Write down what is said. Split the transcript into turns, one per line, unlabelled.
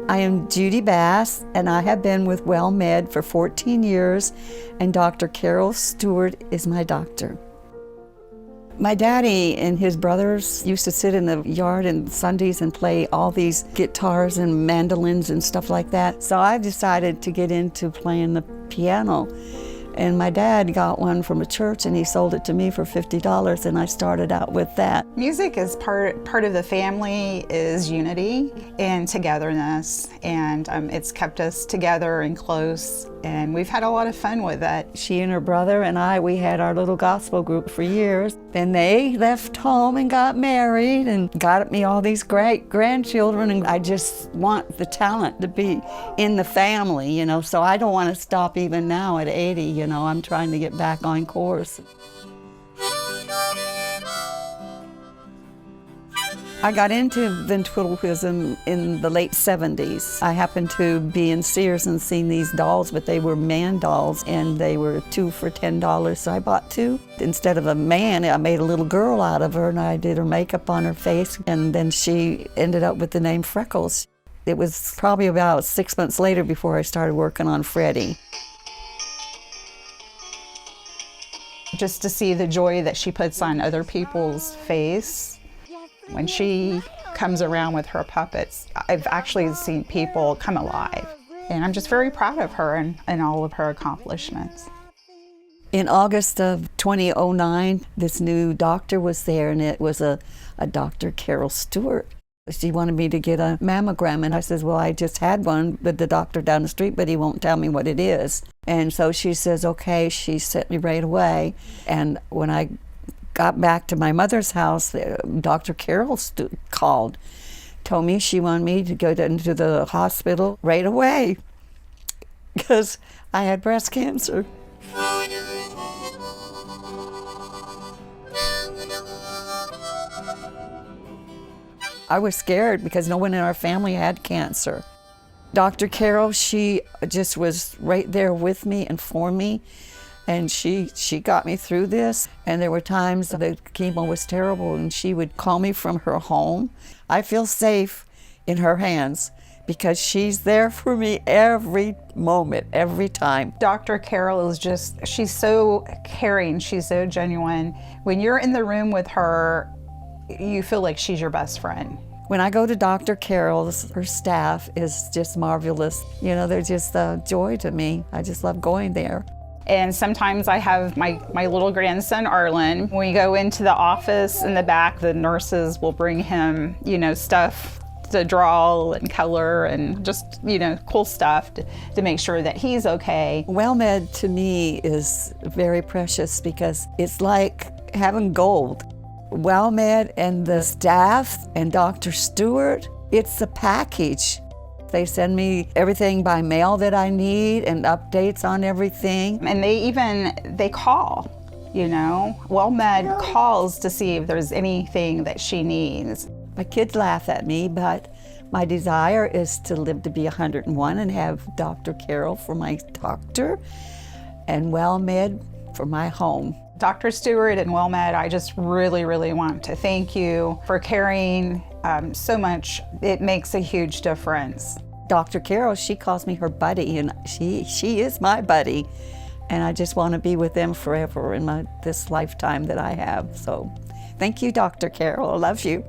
I am Judy Bass, and I have been with WellMed for 14 years, and Dr. Carol Stewart is my doctor. My daddy and his brothers used to sit in the yard on Sundays and play all these guitars and mandolins and stuff like that. So I decided to get into playing the piano. And my dad got one from a church and he sold it to me for $50, and I started out with that.
Music is part of the family, is unity and togetherness, and it's kept us together and close, and we've had a lot of fun with it.
She and her brother and I, we had our little gospel group for years. Then they left home and got married and got me all these great grandchildren, and I just want the talent to be in the family, you know, so I don't want to stop even now at 80, you know, I'm trying to get back on course. I got into ventriloquism in the late 70s. I happened to be in Sears and seen these dolls, but they were man dolls, and they were 2 for $10, so I bought 2. Instead of a man, I made a little girl out of her, and I did her makeup on her face, and then she ended up with the name Freckles. It was probably about 6 months later before I started working on Freddie.
Just to see the joy that she puts on other people's face. When she comes around with her puppets, I've actually seen people come alive. And I'm just very proud of her and all of her accomplishments.
In August of 2009, this new doctor was there, and it was a Dr. Carol Stewart. She wanted me to get a mammogram, and I said, well, I just had one with the doctor down the street, but he won't tell me what it is. And so she says, okay, she sent me right away. And when I got back to my mother's house, Dr. Carol called, told me she wanted me to go into the hospital right away because I had breast cancer. I was scared because no one in our family had cancer. Dr. Carol, she just was right there with me and for me, and she got me through this. And there were times the chemo was terrible, and she would call me from her home. I feel safe in her hands because she's there for me every moment, every time.
Dr. Carol is she's so caring, she's so genuine. When you're in the room with her, you feel like she's your best friend.
When I go to Dr. Carol's, her staff is just marvelous. You know, they're just a joy to me. I just love going there.
And sometimes I have my little grandson, Arlen. When we go into the office in the back, the nurses will bring him, you know, stuff to draw and color and just, you know, cool stuff to make sure that he's okay.
WellMed to me is very precious because it's like having gold. WellMed and the staff and Dr. Stewart, it's a package. They send me everything by mail that I need and updates on everything.
And they call, you know. WellMed calls to see if there's anything that she needs.
My kids laugh at me, but my desire is to live to be 101 and have Dr. Carol for my doctor and WellMed for my home.
Dr. Stewart and WellMed, I just really, really want to thank you for caring so much. It makes a huge difference.
Dr. Carol, she calls me her buddy, and she is my buddy. And I just want to be with them forever in this lifetime that I have. So thank you, Dr. Carol. I love you.